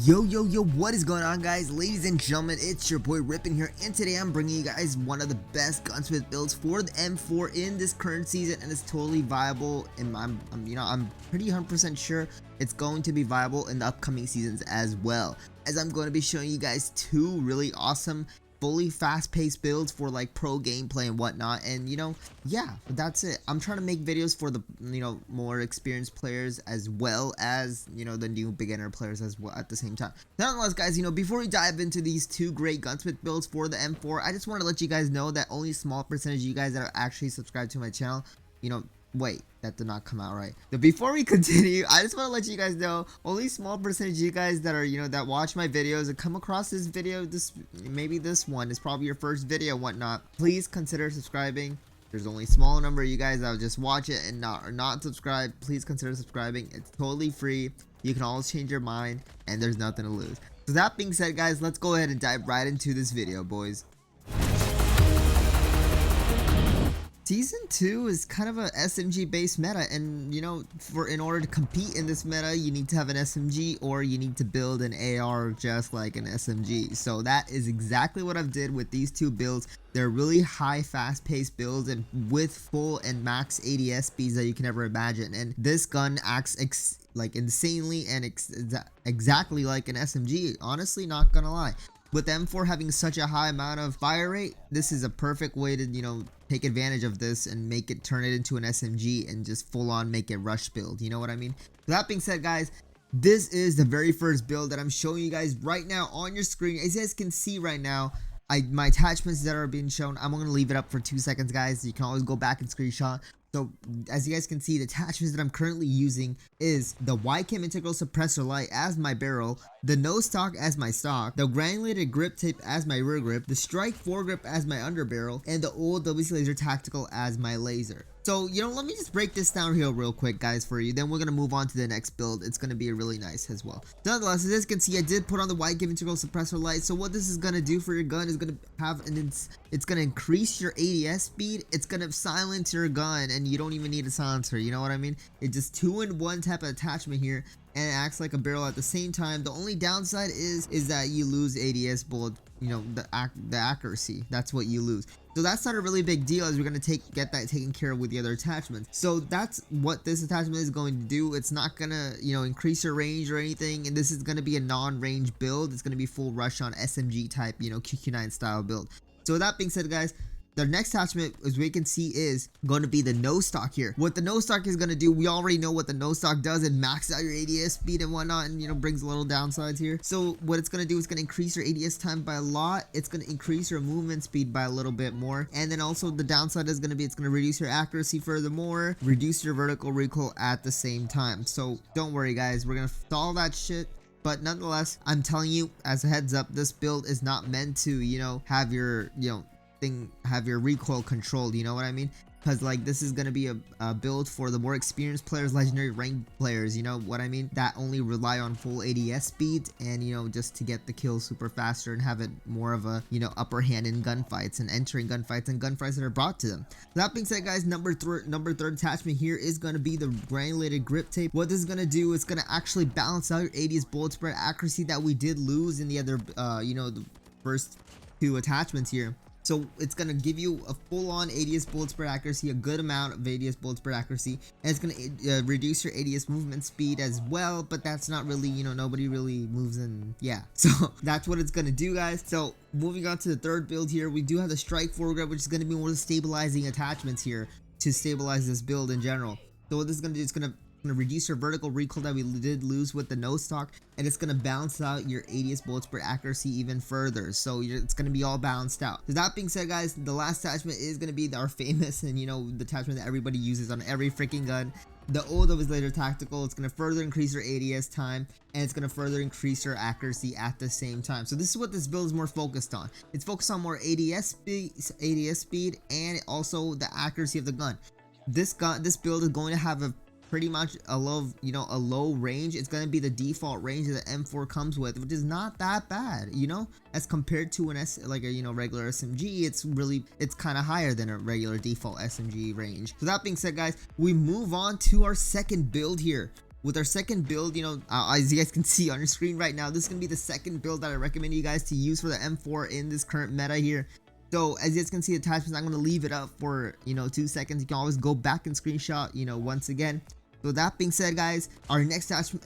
Yo, what is going on, guys? Ladies and gentlemen, it's your boy Rippin here, and today I'm bringing you guys one of the best gunsmith builds for the M4 in this current season, and it's totally viable, and I'm pretty 100% sure it's going to be viable in the upcoming seasons as well, as I'm going to be showing you guys two really awesome fully fast-paced builds for like pro gameplay and whatnot. And yeah, that's it. I'm trying to make videos for the more experienced players as well as the new beginner players as well at the same time. Nonetheless, guys, before we dive into these two great gunsmith builds for the M4, I just want to let you guys know that only a small percentage of you guys that are actually subscribed to my channel, wait, that did not come out right. But before we continue, I just want to let you guys know, only small percentage of you guys that are, that watch my videos and come across this video, maybe this one is probably your first video and whatnot, please consider subscribing. There's only a small number of you guys that will just watch it and not subscribe. Please consider subscribing. It's totally free. You can always change your mind and there's nothing to lose. So that being said, guys, let's go ahead and dive right into this video, boys. Season 2 is kind of a SMG based meta, and in order to compete in this meta, you need to have an SMG or you need to build an AR just like an SMG. So that is exactly what I've did with these two builds. They're really high fast paced builds and with full and max ADS speeds that you can ever imagine, and this gun acts like insanely and exactly like an SMG, honestly, not gonna lie. With M4 having such a high amount of fire rate, this is a perfect way to take advantage of this and turn it into an SMG and just full on make it rush build. You know what I mean? That being said, guys, this is the very first build that I'm showing you guys right now on your screen. As you guys can see right now, my attachments that are being shown, I'm going to leave it up for 2 seconds, guys. You can always go back and screenshot. So as you guys can see, the attachments that I'm currently using is the YCAM integral suppressor light as my barrel, the no stock as my stock, the granulated grip tape as my rear grip, the strike foregrip as my underbarrel, and the old WC laser tactical as my laser. So let me just break this down here real quick, guys, for you. Then we're gonna move on to the next build. It's gonna be really nice as well. Nonetheless, as you can see, I did put on the YCAM integral suppressor light. So what this is gonna do for your gun is gonna it's gonna increase your ADS speed. It's gonna silence your gun, and you don't even need a silencer. You know what I mean? It's just 2-in-1 type of attachment here, and it acts like a barrel at the same time. The only downside is that you lose ADS bullet, the accuracy. That's what you lose. So that's not a really big deal, as we're gonna get that taken care of with the other attachments. So that's what this attachment is going to do. It's not gonna increase your range or anything, and this is gonna be a non-range build. It's gonna be full rush on SMG type, QQ9 style build. So with that being said, guys, the next attachment, as we can see, is going to be the no stock here. What the no stock is going to do, we already know what the no stock does. It maxes out your ADS speed and whatnot, and brings a little downsides here. So what it's going to do is going to increase your ADS time by a lot. It's going to increase your movement speed by a little bit more, and then also the downside is going to be it's going to reduce your accuracy furthermore, reduce your vertical recoil at the same time. So don't worry, guys, we're going to stall that shit. But nonetheless, I'm telling you as a heads up, this build is not meant to have your have your recoil controlled. You know what I mean? Because like this is gonna be a build for the more experienced players, legendary ranked players, you know what I mean, that only rely on full ADS speed and just to get the kill super faster and have it more of a upper hand in gunfights and entering gunfights and gunfights that are brought to them. That being said, guys, number third attachment here is going to be the granulated grip tape. What this is going to do is going to actually balance out your ADS bullet spread accuracy that we did lose in the other the first two attachments here. So it's going to give you a full-on ADS bullet spread accuracy, a good amount of ADS bullet spread accuracy, and it's going to reduce your ADS movement speed as well, but that's not really, nobody really moves in, yeah. So that's what it's going to do, guys. So moving on to the third build here, we do have the strike foregrip, which is going to be one of the stabilizing attachments here to stabilize this build in general. So what this is going to do is going to reduce your vertical recoil that we did lose with the no stock, and it's going to balance out your ADS bullet spread accuracy even further. So it's going to be all balanced out. So that being said, guys, the last attachment is going to be our famous and the attachment that everybody uses on every freaking gun, the old WC laser tactical. It's going to further increase your ADS time, and it's going to further increase your accuracy at the same time. So this is what this build is more focused on. It's focused on more ADS speed and also the accuracy of the gun. This build is going to have a pretty much a low range. It's going to be the default range that the M4 comes with, which is not that bad, as compared to an regular SMG. It's kind of higher than a regular default SMG range. So that being said, guys, we move on to our second build here. with our second build, you know, as you guys can see on your screen right now, this is gonna be the second build that I recommend you guys to use for the M4 in this current meta here. So as you guys can see, attachments, I'm gonna leave it up for, you know, 2 seconds. You can always go back and screenshot, you know, once again. So that being said, guys, our next attachment,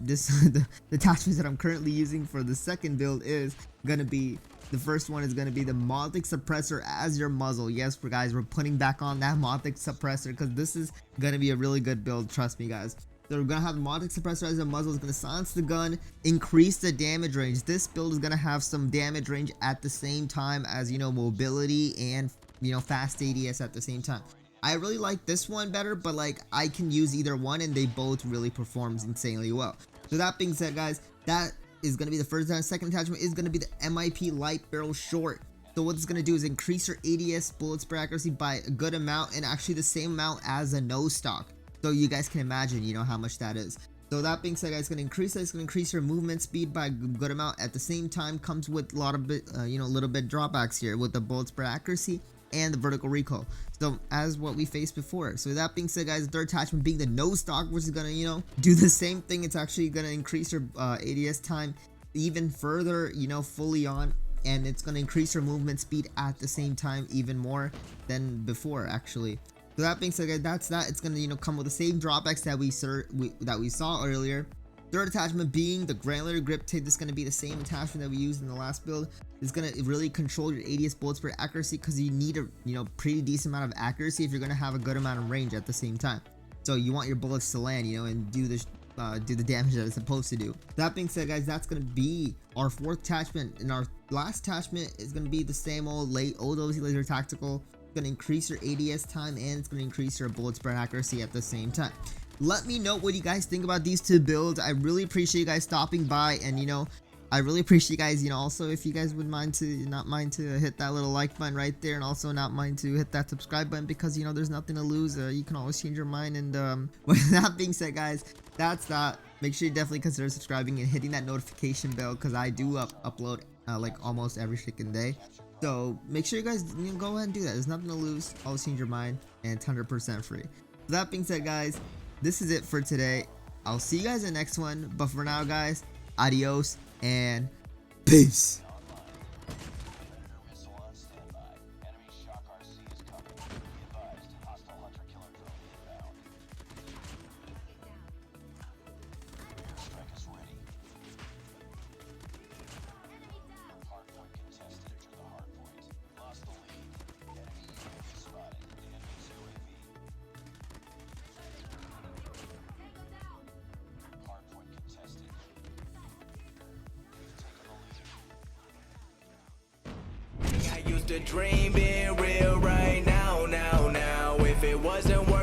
the attachments that I'm currently using for the second build is gonna be, the first one is gonna be the Mothlick suppressor as your muzzle. Yes, guys, we're putting back on that Mothlick suppressor because this is gonna be a really good build. Trust me, guys. So we're gonna have the Mothlick suppressor as a muzzle. It's gonna silence the gun, increase the damage range. This build is gonna have some damage range at the same time as, you know, mobility and, you know, fast ADS at the same time. I really like this one better, but like I can use either one and they both really performs insanely well. So that being said, guys, that is gonna be the first attachment. Second attachment is gonna be the MIP light barrel short. So what it's gonna do is increase your ADS bullets per accuracy by a good amount, and actually the same amount as a no stock. So you guys can imagine, you know, how much that is. So that being said, guys, it's gonna increase that. It's gonna increase your movement speed by a good amount. At the same time, comes with a lot of you know, little bit drawbacks here with the bullets per accuracy and the vertical recoil. So as what we faced before. So that being said, guys, the third attachment being the no stock, which is gonna, you know, do the same thing. It's actually gonna increase your ADS time even further, you know, fully on, and it's gonna increase your movement speed at the same time even more than before, actually. So that being said, guys, that's that. It's gonna, you know, come with the same drawbacks that we saw earlier. Third attachment being the granular grip tape. This is going to be the same attachment that we used in the last build. It's going to really control your ADS bullets per accuracy because you need a, you know, pretty decent amount of accuracy if you're going to have a good amount of range at the same time. So you want your bullets to land, you know, and do the damage that it's supposed to do. That being said, guys, that's going to be our fourth attachment. And our last attachment is going to be the same old OWC laser tactical. It's going to increase your ADS time and it's going to increase your bullets per accuracy at the same time. Let me know what you guys think about these two builds. I really appreciate you guys stopping by, and, you know, I really appreciate you guys, you know, also if you guys would not mind to hit that little like button right there, and also not mind to hit that subscribe button, because, you know, there's nothing to lose. You can always change your mind. And with that being said, guys, that's that. Make sure you definitely consider subscribing and hitting that notification bell, because I do upload like almost every freaking day. So make sure you guys, you know, go ahead and do that. There's nothing to lose. Always change your mind, and it's 100% free. So that being said, guys, this is it for today. I'll see you guys in the next one. But for now, guys, adios and peace. Used to dream being real right now. If it wasn't worth